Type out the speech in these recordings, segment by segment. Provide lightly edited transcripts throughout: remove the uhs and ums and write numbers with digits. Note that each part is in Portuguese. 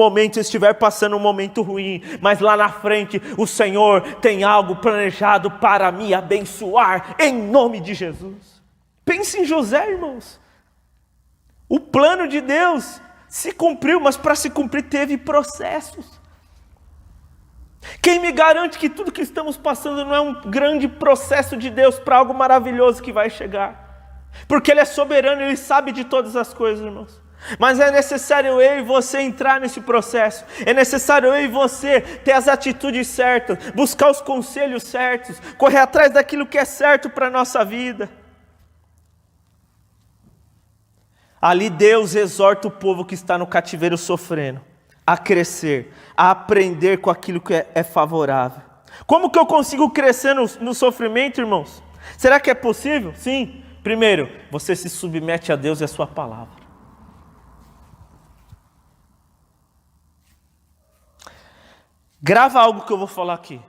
momento estiver passando um momento ruim, mas lá na frente o Senhor tem algo planejado para me abençoar, em nome de Jesus. Pense em José, irmãos. O plano de Deus se cumpriu, mas para se cumprir teve processos. Quem me garante que tudo que estamos passando não é um grande processo de Deus para algo maravilhoso que vai chegar? Porque Ele é soberano, Ele sabe de todas as coisas, irmãos. Mas é necessário eu e você entrar nesse processo. É necessário eu e você ter as atitudes certas, buscar os conselhos certos, correr atrás daquilo que é certo para a nossa vida. Ali Deus exorta o povo que está no cativeiro sofrendo a crescer, a aprender com aquilo que é favorável. Como que eu consigo crescer no sofrimento, irmãos? Será que é possível? Sim. Primeiro, você se submete a Deus e a sua palavra. Grava algo que eu vou falar aqui.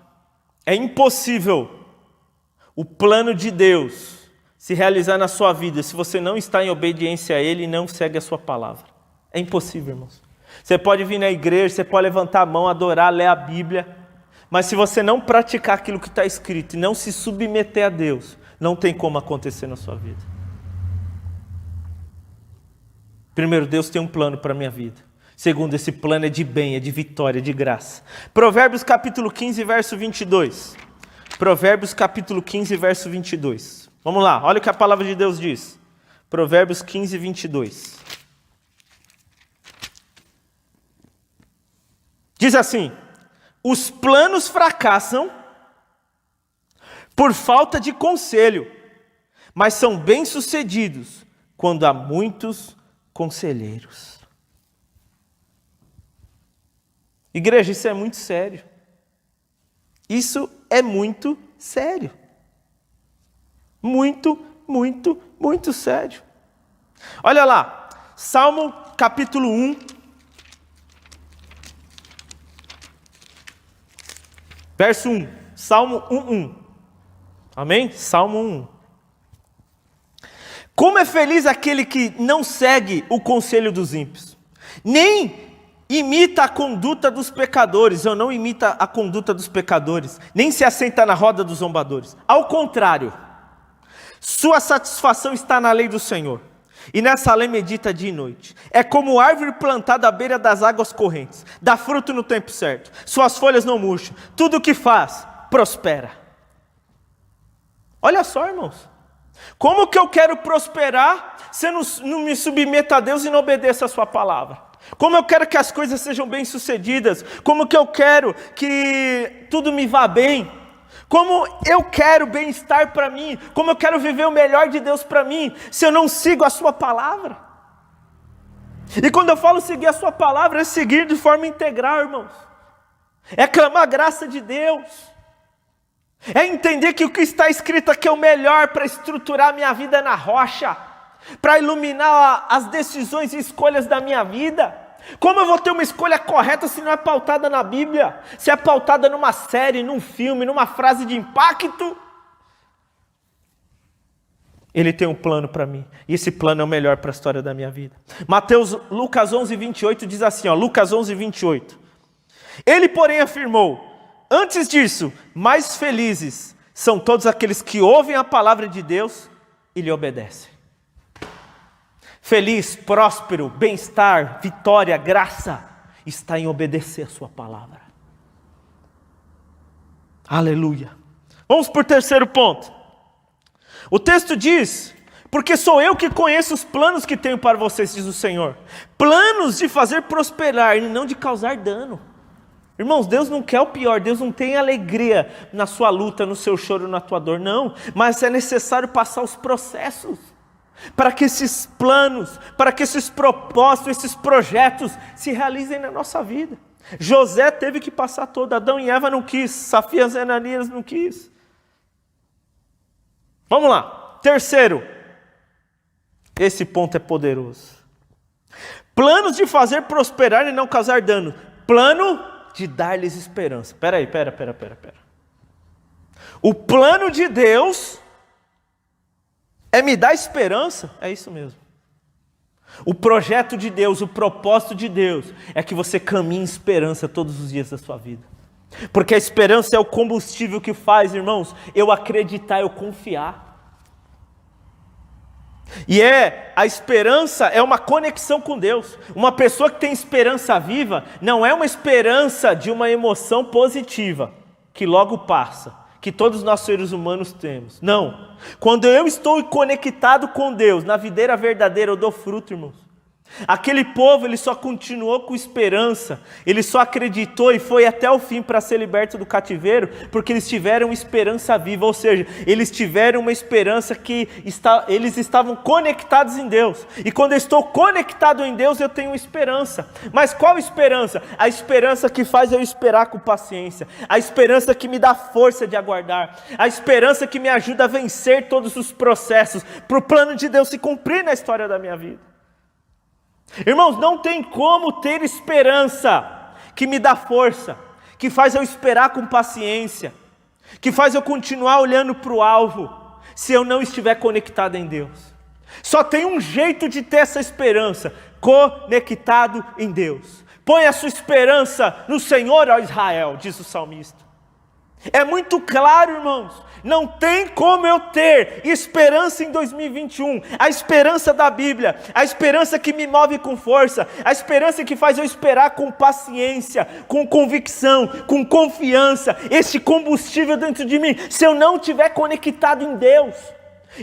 É impossível o plano de Deus se realizar na sua vida se você não está em obediência a Ele e não segue a sua palavra. É impossível, irmãos. Você pode vir na igreja, você pode levantar a mão, adorar, ler a Bíblia, mas se você não praticar aquilo que está escrito e não se submeter a Deus, não tem como acontecer na sua vida. Primeiro, Deus tem um plano para a minha vida. Segundo, esse plano é de bem, é de vitória, é de graça. Provérbios capítulo 15, verso 22. Provérbios capítulo 15, verso 22. Vamos lá, olha o que a palavra de Deus diz. Provérbios 15, 22. Diz assim: os planos fracassam por falta de conselho, mas são bem-sucedidos quando há muitos conselheiros. Igreja, isso é muito sério. Isso é muito sério. Muito, muito, muito sério. Olha lá, Salmo capítulo 1. Verso 1. Salmo 1:1. Amém? Salmo 1:1. Como é feliz aquele que não segue o conselho dos ímpios, nem imita a conduta dos pecadores, ou não imita a conduta dos pecadores, nem se assenta na roda dos zombadores. Ao contrário, sua satisfação está na lei do Senhor, e nessa lei medita dia e noite. É como árvore plantada à beira das águas correntes, dá fruto no tempo certo, suas folhas não murcham, tudo o que faz, prospera. Olha só, irmãos, como que eu quero prosperar se eu não me submeto a Deus e não obedeço a sua palavra? Como eu quero que as coisas sejam bem-sucedidas? Como que eu quero que tudo me vá bem? Como eu quero bem-estar para mim? Como eu quero viver o melhor de Deus para mim, se eu não sigo a sua palavra? E quando eu falo seguir a sua palavra, é seguir de forma integral, irmãos. É clamar a graça de Deus. É entender que o que está escrito aqui é o melhor para estruturar a minha vida na rocha, para iluminar as decisões e escolhas da minha vida. Como eu vou ter uma escolha correta se não é pautada na Bíblia? Se é pautada numa série, num filme, numa frase de impacto? Ele tem um plano para mim, e esse plano é o melhor para a história da minha vida. Lucas 11, 28 diz assim, Lucas 11, 28. Ele, porém, afirmou: antes disso, mais felizes são todos aqueles que ouvem a palavra de Deus e lhe obedecem. Feliz, próspero, bem-estar, vitória, graça, está em obedecer a sua palavra. Aleluia. Vamos para o terceiro ponto. O texto diz: porque sou eu que conheço os planos que tenho para vocês, diz o Senhor. Planos de fazer prosperar e não de causar dano. Irmãos, Deus não quer o pior, Deus não tem alegria na sua luta, no seu choro, na tua dor, não. Mas é necessário passar os processos para que esses planos, para que esses propósitos, esses projetos se realizem na nossa vida. José teve que passar todo, Adão e Eva não quis, Safias e Ananias não quis. Vamos lá, terceiro, esse ponto é poderoso. Planos de fazer prosperar e não causar dano, plano de dar-lhes esperança. Pera. O plano de Deus é me dar esperança? É isso mesmo. O projeto de Deus, o propósito de Deus é que você caminhe em esperança todos os dias da sua vida. Porque a esperança é o combustível que faz, irmãos, eu acreditar, eu confiar. E a esperança é uma conexão com Deus. Uma pessoa que tem esperança viva não é uma esperança de uma emoção positiva, que logo passa, que todos nós seres humanos temos. Não. Quando eu estou conectado com Deus, na videira verdadeira, eu dou fruto, irmãos. Aquele povo, ele só continuou com esperança, ele só acreditou e foi até o fim para ser liberto do cativeiro, porque eles tiveram esperança viva, ou seja, eles tiveram uma esperança que eles estavam conectados em Deus. E quando eu estou conectado em Deus, eu tenho esperança. Mas qual esperança? A esperança que faz eu esperar com paciência, a esperança que me dá força de aguardar, a esperança que me ajuda a vencer todos os processos, para o plano de Deus se cumprir na história da minha vida. Irmãos, não tem como ter esperança que me dá força, que faz eu esperar com paciência, que faz eu continuar olhando para o alvo, se eu não estiver conectado em Deus. Só tem um jeito de ter essa esperança: conectado em Deus. Põe a sua esperança no Senhor, ó Israel, diz o salmista. É muito claro, irmãos, não tem como eu ter esperança em 2021, a esperança da Bíblia, a esperança que me move com força, a esperança que faz eu esperar com paciência, com convicção, com confiança, esse combustível dentro de mim, se eu não estiver conectado em Deus.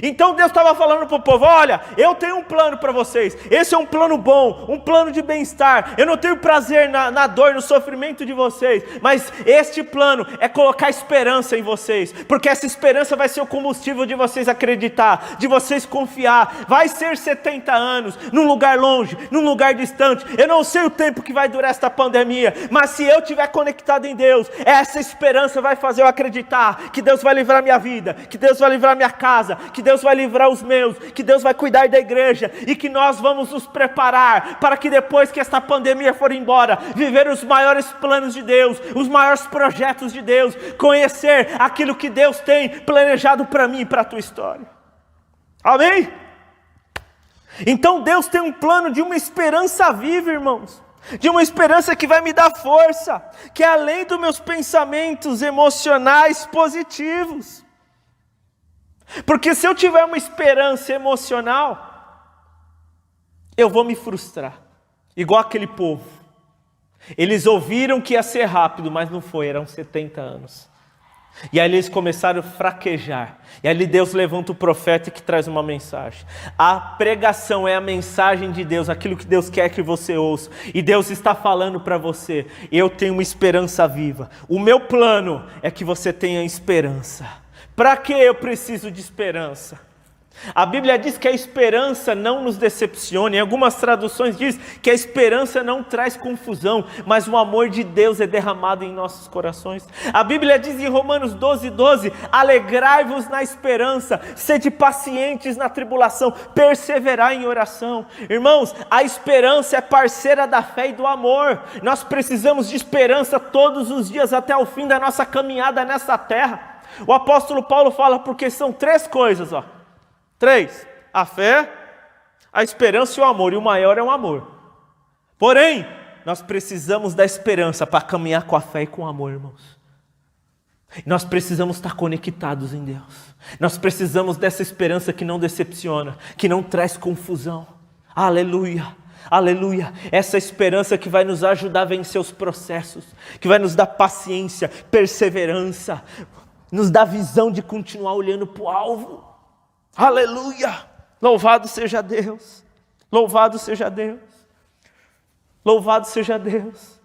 Então Deus estava falando para o povo: olha, eu tenho um plano para vocês, esse é um plano bom, um plano de bem-estar, eu não tenho prazer na dor, no sofrimento de vocês, mas este plano é colocar esperança em vocês, porque essa esperança vai ser o combustível de vocês acreditar, de vocês confiar. Vai ser 70 anos, num lugar longe, num lugar distante, eu não sei o tempo que vai durar esta pandemia, mas se eu estiver conectado em Deus, essa esperança vai fazer eu acreditar que Deus vai livrar minha vida, que Deus vai livrar minha casa, que Deus vai livrar os meus, que Deus vai cuidar da igreja, e que nós vamos nos preparar para que depois que esta pandemia for embora, viver os maiores planos de Deus, os maiores projetos de Deus, conhecer aquilo que Deus tem planejado para mim e para a tua história. Amém? Então Deus tem um plano de uma esperança viva, irmãos, de uma esperança que vai me dar força, que é além dos meus pensamentos emocionais positivos. Porque se eu tiver uma esperança emocional, eu vou me frustrar, igual aquele povo. Eles ouviram que ia ser rápido, mas não foi, eram 70 anos. E aí eles começaram a fraquejar. E aí Deus levanta o profeta que traz uma mensagem. A pregação é a mensagem de Deus, aquilo que Deus quer que você ouça. E Deus está falando para você: eu tenho uma esperança viva. O meu plano é que você tenha esperança. Para que eu preciso de esperança? A Bíblia diz que a esperança não nos decepciona. Em algumas traduções diz que a esperança não traz confusão, mas o amor de Deus é derramado em nossos corações. A Bíblia diz em Romanos 12:12, alegrai-vos na esperança, sede pacientes na tribulação, perseverai em oração. Irmãos, a esperança é parceira da fé e do amor. Nós precisamos de esperança todos os dias até o fim da nossa caminhada nessa terra. O apóstolo Paulo fala porque são 3 coisas, 3, a fé, a esperança e o amor, e o maior é o amor. Porém, nós precisamos da esperança para caminhar com a fé e com o amor, irmãos. Nós precisamos estar conectados em Deus. Nós precisamos dessa esperança que não decepciona, que não traz confusão. Aleluia, aleluia. Essa esperança que vai nos ajudar a vencer os processos, que vai nos dar paciência, perseverança, nos dá visão de continuar olhando para o alvo. Aleluia! Louvado seja Deus! Louvado seja Deus! Louvado seja Deus!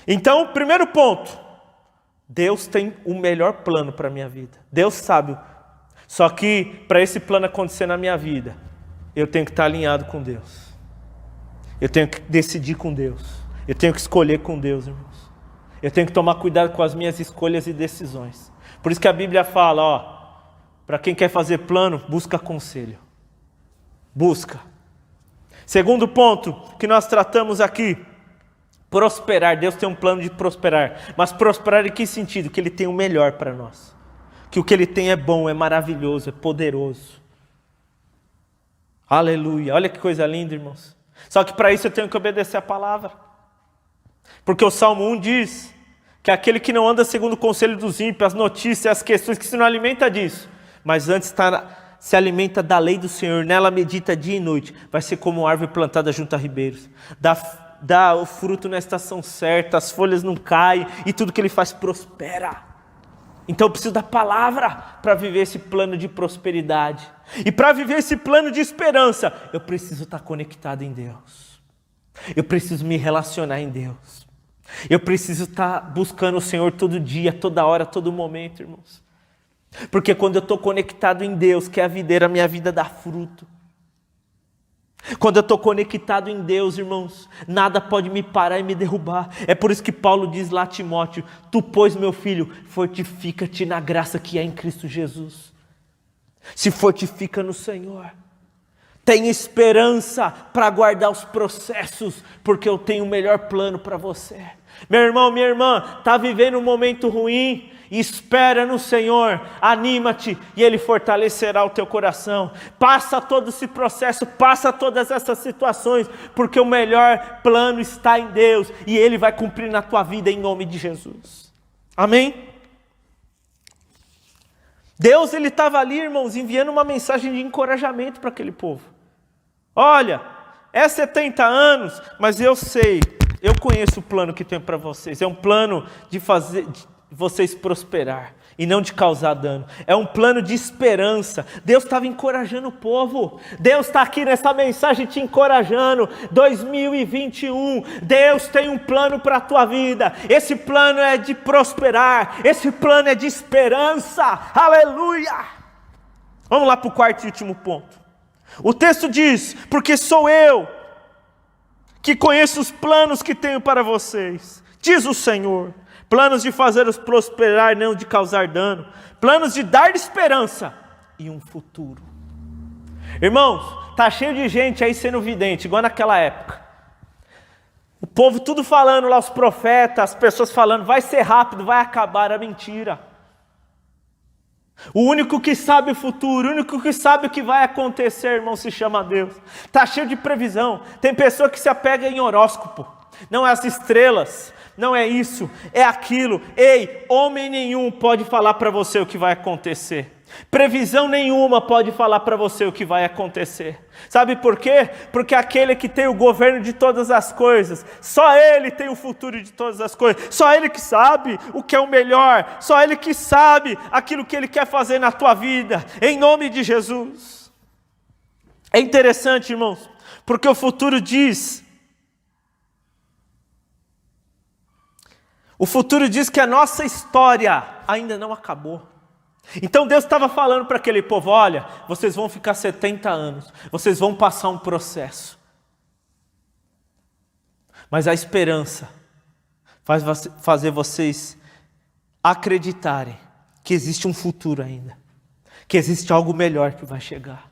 Então, primeiro ponto: Deus tem o melhor plano para a minha vida. Deus sabe. Só que para esse plano acontecer na minha vida, eu tenho que estar alinhado com Deus. Eu tenho que decidir com Deus. Eu tenho que escolher com Deus, irmãos. Eu tenho que tomar cuidado com as minhas escolhas e decisões. Por isso que a Bíblia fala, para quem quer fazer plano, busca conselho. Busca. Segundo ponto que nós tratamos aqui, prosperar. Deus tem um plano de prosperar. Mas prosperar em que sentido? Que Ele tem o melhor para nós. Que o que Ele tem é bom, é maravilhoso, é poderoso. Aleluia. Olha que coisa linda, irmãos. Só que para isso eu tenho que obedecer a palavra. Porque o Salmo 1 diz que aquele que não anda segundo o conselho dos ímpios, as notícias, as questões, que se não alimenta disso, mas antes se alimenta da lei do Senhor, nela medita dia e noite, vai ser como uma árvore plantada junto a ribeiros. Dá o fruto na estação certa, as folhas não caem e tudo que ele faz prospera. Então eu preciso da palavra para viver esse plano de prosperidade. E para viver esse plano de esperança, eu preciso estar conectado em Deus. Eu preciso me relacionar em Deus. Eu preciso estar buscando o Senhor todo dia, toda hora, todo momento, irmãos. Porque quando eu estou conectado em Deus, que é a videira, a minha vida dá fruto. Quando eu estou conectado em Deus, irmãos, nada pode me parar e me derrubar. É por isso que Paulo diz lá a Timóteo: tu, pois, meu filho, fortifica-te na graça que é em Cristo Jesus. Se fortifica no Senhor. Tem esperança para aguardar os processos, porque eu tenho o melhor plano para você. Meu irmão, minha irmã, está vivendo um momento ruim? Espera no Senhor, anímate e Ele fortalecerá o teu coração. Passa todo esse processo, passa todas essas situações, porque o melhor plano está em Deus e Ele vai cumprir na tua vida em nome de Jesus. Amém? Deus, Ele estava ali, irmãos, enviando uma mensagem de encorajamento para aquele povo. Olha, é 70 anos, mas eu sei, eu conheço o plano que tenho para vocês. É um plano de fazer vocês prosperar e não de causar dano. É um plano de esperança. Deus estava encorajando o povo. Deus está aqui nessa mensagem te encorajando. 2021, Deus tem um plano para a tua vida. Esse plano é de prosperar. Esse plano é de esperança. Aleluia! Vamos lá para o quarto e último ponto. O texto diz: porque sou eu que conheço os planos que tenho para vocês, diz o Senhor. Planos de fazê-los prosperar, não de causar dano. Planos de dar esperança e um futuro. Irmãos, está cheio de gente aí sendo vidente, igual naquela época. O povo tudo falando lá, os profetas, as pessoas falando, vai ser rápido, vai acabar, a mentira. O único que sabe o futuro, o único que sabe o que vai acontecer, irmão, se chama Deus. Está cheio de previsão. Tem pessoa que se apega em horóscopo. Não é as estrelas, não é isso, é aquilo. Ei, homem nenhum pode falar para você o que vai acontecer. Previsão nenhuma pode falar para você o que vai acontecer. Sabe por quê? Porque aquele que tem o governo de todas as coisas, só Ele tem o futuro de todas as coisas. Só Ele que sabe o que é o melhor. Só Ele que sabe aquilo que Ele quer fazer na tua vida. Em nome de Jesus. É interessante, irmãos, porque o futuro diz... O futuro diz que a nossa história ainda não acabou. Então Deus estava falando para aquele povo: olha, vocês vão ficar 70 anos, vocês vão passar um processo. Mas a esperança faz fazer vocês acreditarem que existe um futuro ainda. Que existe algo melhor que vai chegar.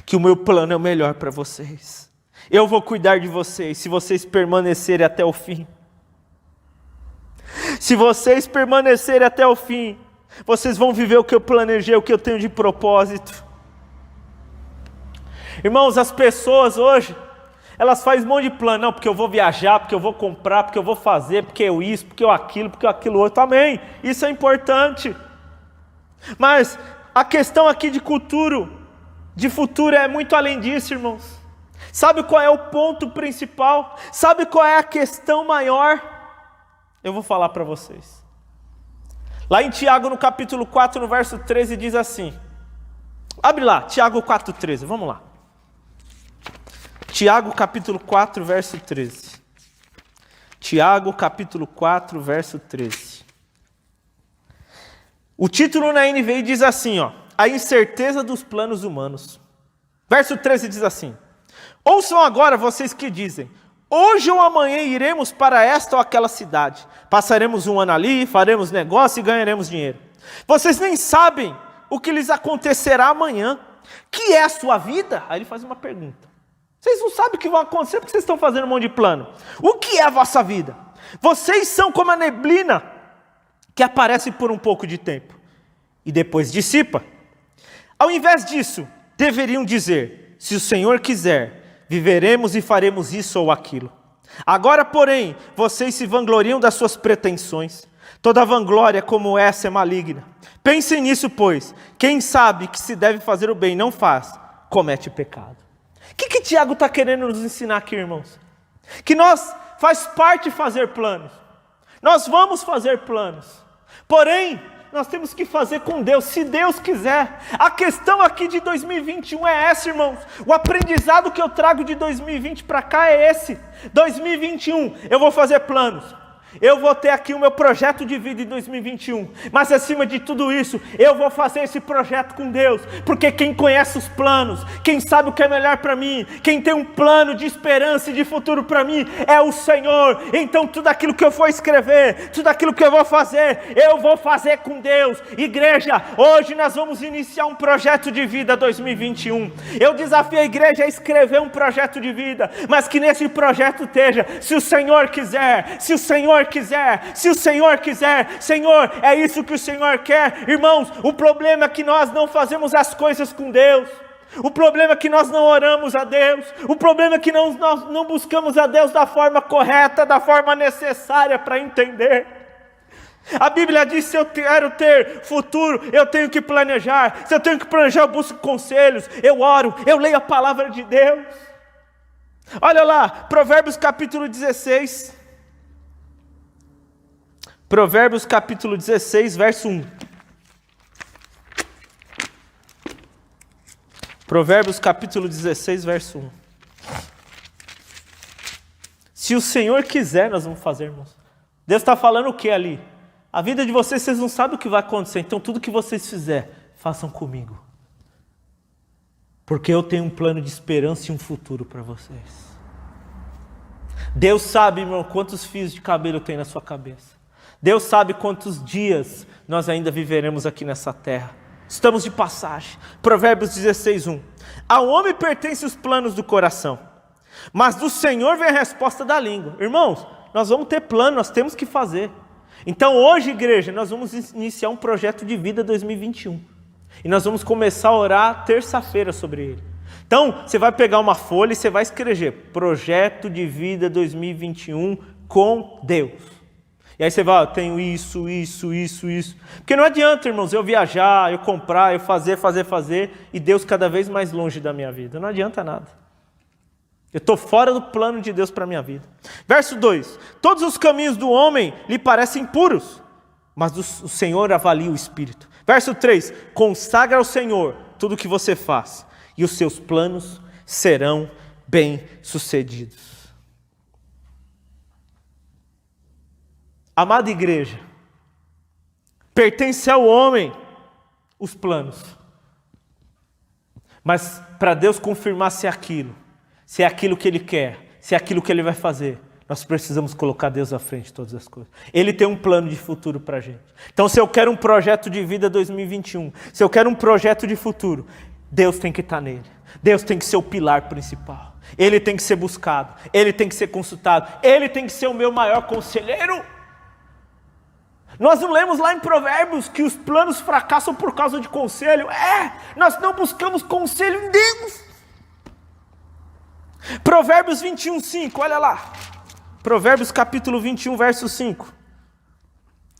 Que o meu plano é o melhor para vocês. Eu vou cuidar de vocês se vocês permanecerem até o fim. Se vocês permanecerem até o fim, vocês vão viver o que eu planejei, o que eu tenho de propósito. Irmãos, as pessoas hoje, elas fazem um monte de plano. Não, porque eu vou viajar, porque eu vou comprar, porque eu vou fazer, porque eu isso, porque eu aquilo, porque eu aquilo outro. Amém, isso é importante. Mas a questão aqui de futuro é muito além disso, irmãos. Sabe qual é o ponto principal? Sabe qual é a questão maior? Eu vou falar para vocês. Lá em Tiago, no capítulo 4, no verso 13, diz assim. Abre lá, Tiago 4,13, vamos lá. Tiago, capítulo 4, verso 13. Tiago, capítulo 4, verso 13. O título na NVI diz assim, ó: a incerteza dos planos humanos. Verso 13 diz assim: ouçam agora vocês que dizem: hoje ou amanhã iremos para esta ou aquela cidade. Passaremos um ano ali, faremos negócio e ganharemos dinheiro. Vocês nem sabem o que lhes acontecerá amanhã. Que é a sua vida? Aí ele faz uma pergunta. Vocês não sabem o que vai acontecer porque vocês estão fazendo um monte de plano. O que é a vossa vida? Vocês são como a neblina que aparece por um pouco de tempo e depois dissipa. Ao invés disso, deveriam dizer: se o Senhor quiser, viveremos e faremos isso ou aquilo. Agora, porém, vocês se vangloriam das suas pretensões. Toda vanglória como essa é maligna. Pensem nisso, pois, quem sabe que se deve fazer o bem e não faz, comete pecado. O que Tiago está querendo nos ensinar aqui, irmãos? Que faz parte fazer planos. Nós vamos fazer planos. Porém, nós temos que fazer com Deus, se Deus quiser. A questão aqui de 2021 é essa, irmãos. O aprendizado que eu trago de 2020 para cá é esse. 2021, eu vou fazer planos. Eu vou ter aqui o meu projeto de vida em 2021, mas acima de tudo isso, eu vou fazer esse projeto com Deus, porque quem conhece os planos, quem sabe o que é melhor para mim, quem tem um plano de esperança e de futuro para mim, é o Senhor. Então tudo aquilo que eu for escrever, tudo aquilo que eu vou fazer com Deus. Igreja, hoje nós vamos iniciar um projeto de vida 2021, eu desafio a igreja a escrever um projeto de vida, mas que nesse projeto esteja, se o Senhor quiser, se o Senhor quiser, Senhor, é isso que o Senhor quer. Irmãos, o problema é que nós não fazemos as coisas com Deus, o problema é que nós não oramos a Deus, o problema é que nós não buscamos a Deus da forma correta, da forma necessária para entender. A Bíblia diz, se eu quero ter futuro, eu tenho que planejar, se eu tenho que planejar, eu busco conselhos, eu oro, eu leio a palavra de Deus. Olha lá, Provérbios capítulo 16, Provérbios capítulo 16, verso 1. Provérbios capítulo 16, verso 1. Se o Senhor quiser, nós vamos fazer, irmãos. Deus está falando o que ali? A vida de vocês não sabem o que vai acontecer, então tudo que vocês fizerem, façam comigo. Porque eu tenho um plano de esperança e um futuro para vocês. Deus sabe, irmão, quantos fios de cabelo tem na sua cabeça. Deus sabe quantos dias nós ainda viveremos aqui nessa terra. Estamos de passagem. Provérbios 16, 1. Ao homem pertencem os planos do coração, mas do Senhor vem a resposta da língua. Irmãos, nós vamos ter plano, nós temos que fazer. Então hoje, igreja, nós vamos iniciar um projeto de vida 2021. E nós vamos começar a orar terça-feira sobre ele. Então, você vai pegar uma folha e você vai escrever Projeto de Vida 2021 com Deus. E aí você vai, eu tenho isso. Porque não adianta, irmãos, eu viajar, eu comprar, eu fazer, e Deus cada vez mais longe da minha vida. Não adianta nada. Eu estou fora do plano de Deus para a minha vida. Verso 2. Todos os caminhos do homem lhe parecem puros, mas o Senhor avalia o espírito. Verso 3. Consagra ao Senhor tudo o que você faz, e os seus planos serão bem-sucedidos. Amada igreja, pertence ao homem os planos. Mas para Deus confirmar se é aquilo que Ele quer, se é aquilo que Ele vai fazer, nós precisamos colocar Deus à frente de todas as coisas. Ele tem um plano de futuro para a gente. Então se eu quero um projeto de vida 2021, se eu quero um projeto de futuro, Deus tem que estar nele. Deus tem que ser o pilar principal. Ele tem que ser buscado, Ele tem que ser consultado, Ele tem que ser o meu maior conselheiro. Nós não lemos lá em Provérbios que os planos fracassam por causa de conselho. Nós não buscamos conselho em Deus. Provérbios 21, 5, olha lá. Provérbios capítulo 21, verso 5.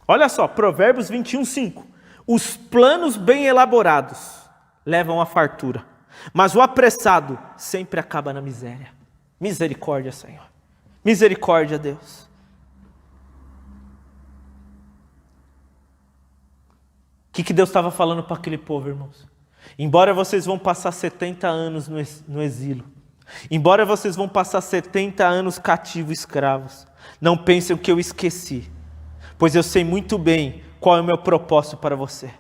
Olha só, Provérbios 21, 5. Os planos bem elaborados levam à fartura, mas o apressado sempre acaba na miséria. Misericórdia, Senhor. Misericórdia, Deus. O que Deus estava falando para aquele povo, irmãos? Embora vocês vão passar 70 anos no exílio, embora vocês vão passar 70 anos cativos, escravos, não pensem que eu esqueci, pois eu sei muito bem qual é o meu propósito para você.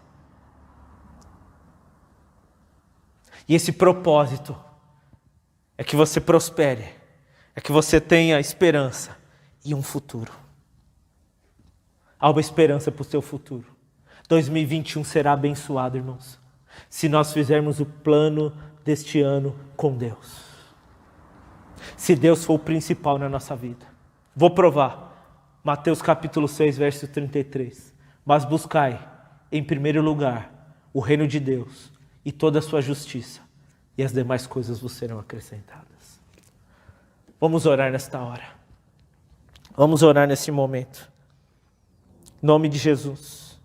E esse propósito é que você prospere, é que você tenha esperança e um futuro. Há uma esperança para o seu futuro. 2021 será abençoado, irmãos, se nós fizermos o plano deste ano com Deus. Se Deus for o principal na nossa vida. Vou provar. Mateus capítulo 6, verso 33. Mas buscai, em primeiro lugar, o reino de Deus e toda a sua justiça, e as demais coisas vos serão acrescentadas. Vamos orar nesta hora. Vamos orar nesse momento. Em nome de Jesus.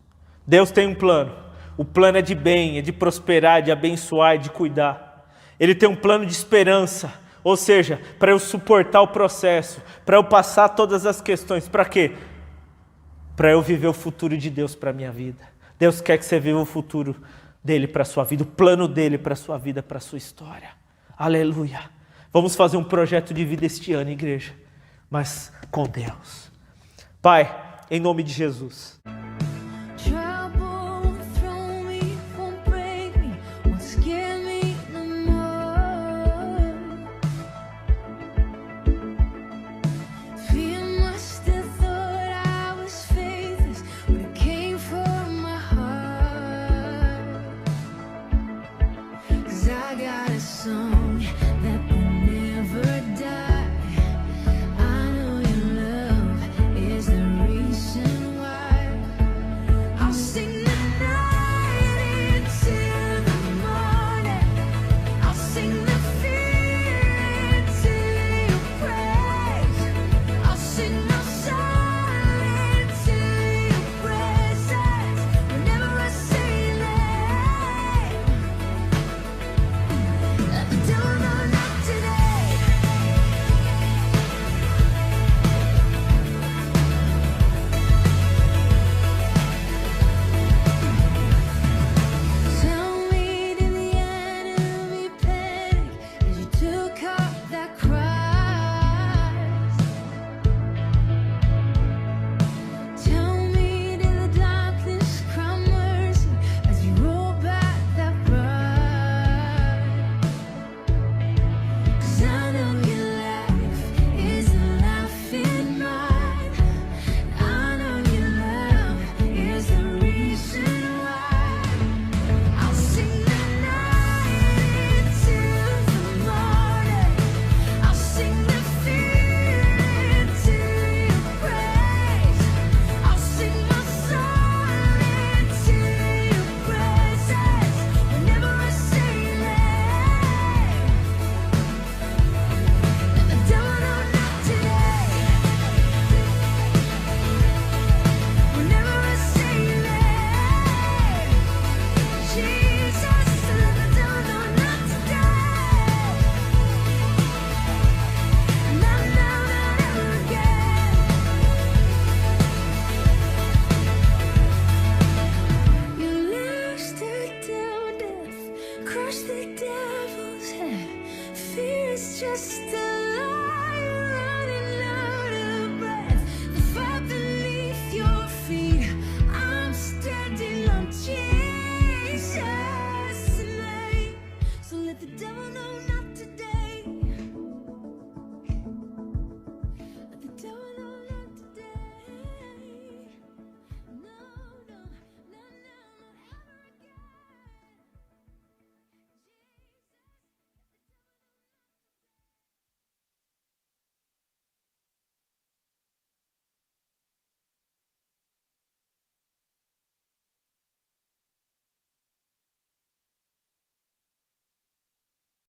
Deus tem um plano. O plano é de bem, é de prosperar, de abençoar, é de cuidar. Ele tem um plano de esperança. Ou seja, para eu suportar o processo, para eu passar todas as questões. Para quê? Para eu viver o futuro de Deus para a minha vida. Deus quer que você viva o futuro dele para a sua vida, o plano dele para a sua vida, para a sua história. Aleluia. Vamos fazer um projeto de vida este ano, igreja, mas com Deus. Pai, em nome de Jesus.